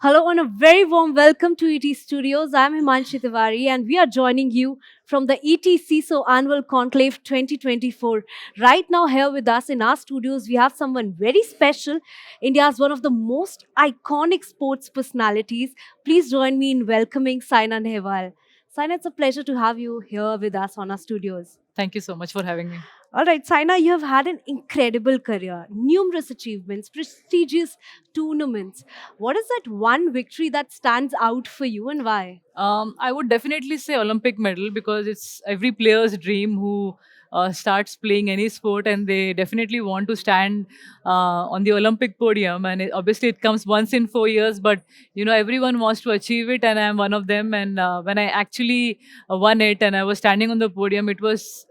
Hello and a very warm welcome to ET Studios. I'm Himanshi Tiwari and we are joining you from the ET CISO Annual Conclave 2024. Right now here with us in our studios, we have someone very special, India's one of the most iconic sports personalities. Please join me in welcoming Saina Nehwal. Saina, it's a pleasure to have you here with us on our studios. Thank you so much for having me. All right, Saina, you have had an incredible career, numerous achievements, prestigious tournaments. What is that one victory that stands out for you and why? I would definitely say Olympic medal because it's every player's dream who starts playing any sport and they definitely want to stand on the Olympic podium. And obviously, it comes once in 4 years, but everyone wants to achieve it, and I'm one of them. And when I actually won it and I was standing on the podium, it was.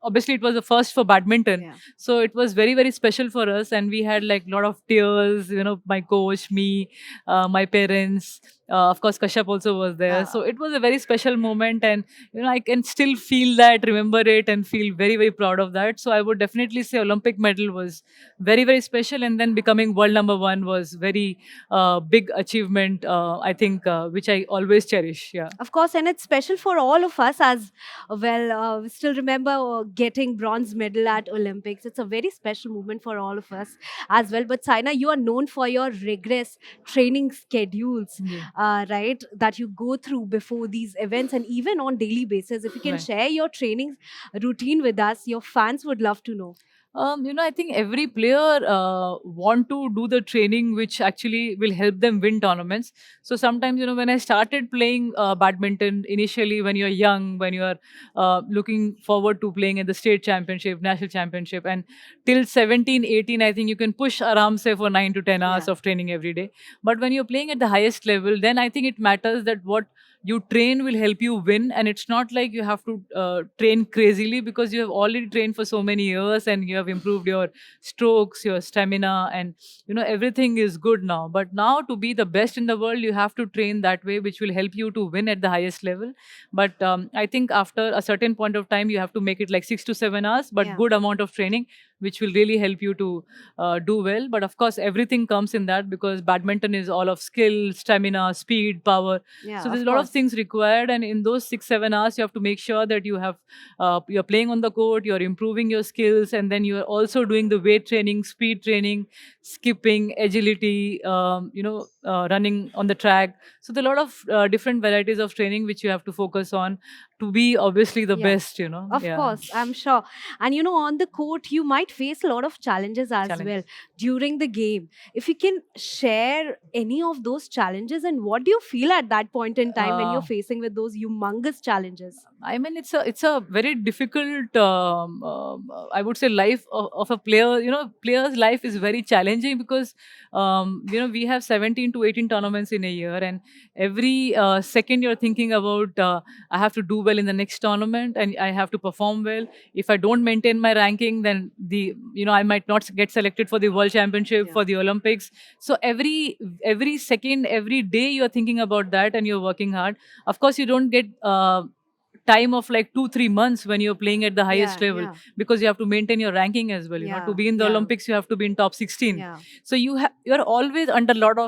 Obviously, it was the first for badminton, Yeah. so it was very very special for us, and we had like a lot of tears. My coach, me, my parents, of course, Kashyap also was there. So it was a very special moment, and I can still feel that, remember it, and feel very, very proud of that. So I would definitely say Olympic medal was very, very special, and then becoming world number one was very big achievement. I think which I always cherish. Yeah. Of course, and it's special for all of us as well. We still remember getting bronze medal at Olympics. It's a very special moment for all of us as well. But Saina, you are known for your rigorous training schedules, Yeah. right? That you go through before these events and even on daily basis. If you can Right. share your training routine with us, your fans would love to know. I think every player want to do the training which actually will help them win tournaments. So sometimes, when I started playing badminton initially, when you're young, when you're looking forward to playing at the state championship, national championship, and till 17, 18, I think you can push aram say for 9 to 10 hours Yeah. of training every day. But when you're playing at the highest level, then I think it matters that what you train will help you win, and it's not like you have to train crazily, because you have already trained for so many years and you have improved your strokes, your stamina, and everything is good now. But now, to be the best in the world, you have to train that way, which will help you to win at the highest level. But I think after a certain point of time, you have to make it like 6 to 7 hours, but Yeah. good amount of training, which will really help you to do well. But of course, everything comes in that, because badminton is all of skill, stamina, speed, power. Yeah, So there's of a lot of course. things required, and in those 6 7 hours, you have to make sure that you're playing on the court, you're improving your skills, and then you're also doing the weight training, speed training, skipping, agility, running on the track. So there are a lot of different varieties of training which you have to focus on to be obviously the Yeah. best. Of Yeah, course, I'm sure. And on the court, you might face a lot of challenges as well challenges. during the game. If you can share any of those challenges and what do you feel at that point in time when you're Uh, facing with those humongous challenges? I mean, it's a very difficult. I would say life of a player. Player's life is very challenging because we have 17 to 18 tournaments in a year, and every second you're thinking about I have to do well in the next tournament, and I have to perform well. If I don't maintain my ranking, then I might not get selected for the World Championship, Yeah. for the Olympics. So every second, every day, you're thinking about that, and you're working hard. Of course, you don't get time of like 2 3 months when you're playing at the highest Yeah. level, Yeah. because you have to maintain your ranking as well. To Yeah. be in the Yeah. Olympics, you have to be in top 16. Yeah. So you're always under lot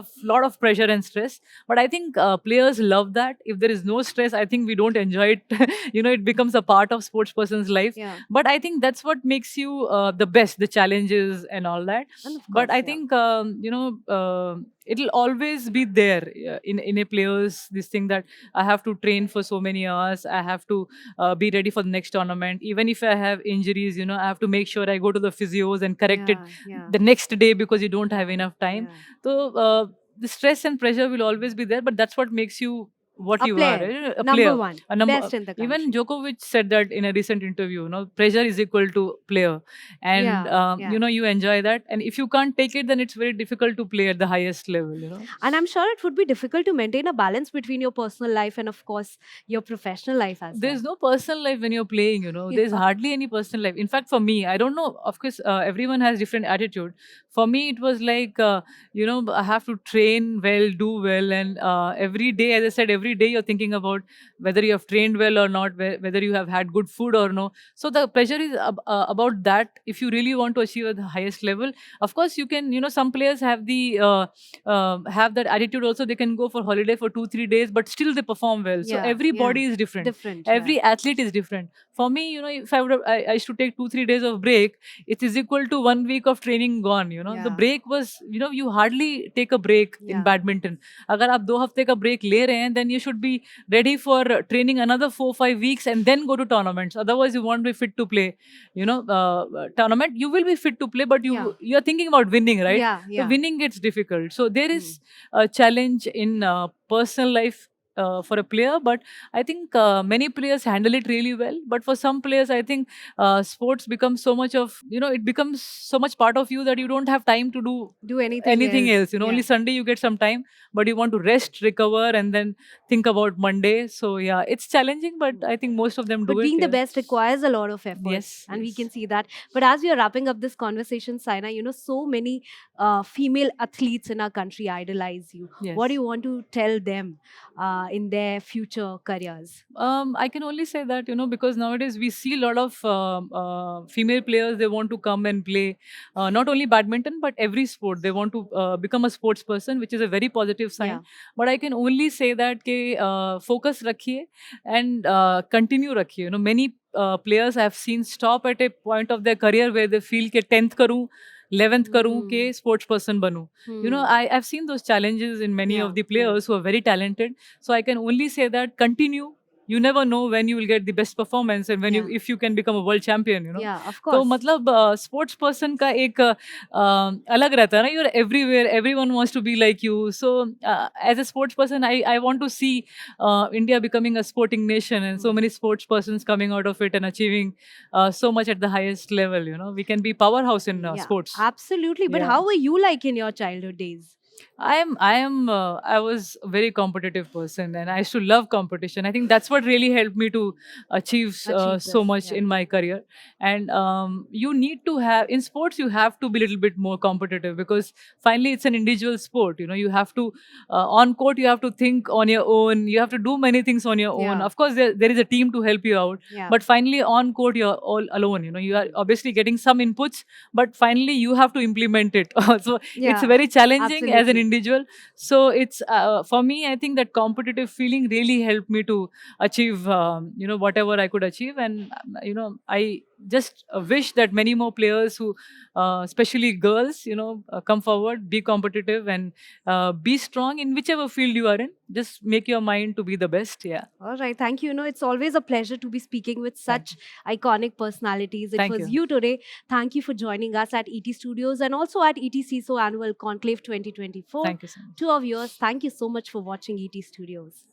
of pressure and stress. But I think players love that. If there is no stress, I think we don't enjoy it. It becomes a part of sports person's life. Yeah. But I think that's what makes you the best, the challenges and all that. And of But course, I yeah. think it'll always be there in a player's this thing, that I have to train for so many hours. I have to be ready for the next tournament. Even if I have injuries, I have to make sure I go to the physios and correct it Yeah. Yeah. the next day, because you don't have Yeah. enough time. Yeah. So the stress and pressure will always be there, but that's what makes you what A you are, player, right? A number player, one, a number. best in the Even country. Djokovic said that in a recent interview. Pressure is equal to player, and Yeah. Yeah. you enjoy that. And if you can't take it, then it's very difficult to play at the highest level. And I'm sure it would be difficult to maintain a balance between your personal life and, of course, your professional life as well. There's no personal life when you're playing. There's Yeah. hardly any personal life. In fact, for me, I don't know, of course, everyone has different attitude. For me, it was like I have to train well, do well, and every day, as I said, every day you're thinking about whether you have trained well or not, whether you have had good food or no. So the pressure is about that. If you really want to achieve at the highest level, of course you can, some players have the have that attitude also. They can go for holiday for 2-3 days, but still they perform well. So Yeah, every yeah. body is different. Different. Every athlete is different. For me, if I would have, I used to take 2-3 days of break, it is equal to 1 week of training gone. The Yeah. break was, you hardly take a break in Yeah. badminton. अगर आप 2 हफ्ते का break ले रहे हैं, then you should be ready for training another 4-5 weeks and then go to tournaments. Otherwise, you won't be fit to play. Tournament you will be fit to play, but Yeah. you're thinking about winning, right? Yeah, So yeah. winning gets difficult. So there is a challenge in personal life for a player, but I think many players handle it really well. But for some players, I think sports becomes so much of, it becomes so much part of you that you don't have time to Do anything else. else. Only Yeah. Sunday you get some time, but you want to rest, recover, and then think about Monday. So yeah, it's challenging, but I think most of them But do being it. the Yeah. best requires a lot of effort. Yes, And we yes. can see that. But as we are wrapping up this conversation, Saina, so many female athletes in our country idolize you. Yes. What do you want to tell them in their future careers? I can only say that, because nowadays we see a lot of female players, they want to come and play not only badminton, but every sport. They want to become a sports person, which is a very positive sign. Yeah. But I can only say that focus rakhiye and continue rakhiye. Many players I have seen stop at a point of their career where they feel ke 10th karu, 11th karu ke sports person banu. I've seen those challenges in many Yeah, of the yeah. players who are very talented. So I can only say that continue. You never know when you will get the best performance and when Yeah. if you can become a world champion. Yeah, of तो course. मतलब sports person का एक अलग रहता है ना. You're everywhere, everyone wants to be like you. So as a sports person, I want to see India becoming a sporting nation and so many sports persons coming out of it and achieving so much at the highest level. We can be powerhouse in Yeah, sports. absolutely. But Yeah. how were you like in your childhood days? I was a very competitive person and I used to love competition. I think that's what really helped me to achieve Achieve so this, much yeah. in my career. And you need to have, in sports, you have to be a little bit more competitive because finally it's an individual sport. You have to, on court, you have to think on your own. You have to do many things on your own. Yeah. Of course, there is a team to help you out. Yeah. But finally, on court, you're all alone. You are obviously getting some inputs, but finally you have to implement it. So Yeah, it's very challenging as an absolutely. individual. So it's for me, I think that competitive feeling really helped me to achieve whatever I could achieve. And I just wish that many more players who especially girls come forward, be competitive, and be strong in whichever field you are in. Just make your mind to be the best. Yeah. All right. Thank you. It's always a pleasure to be speaking with Thank such iconic personalities. It Thank was you. you today. Thank you for joining us at ET Studios and also at ET CISO Annual Conclave 2024. Thank you so much. To our viewers, thank you so much for watching ET Studios.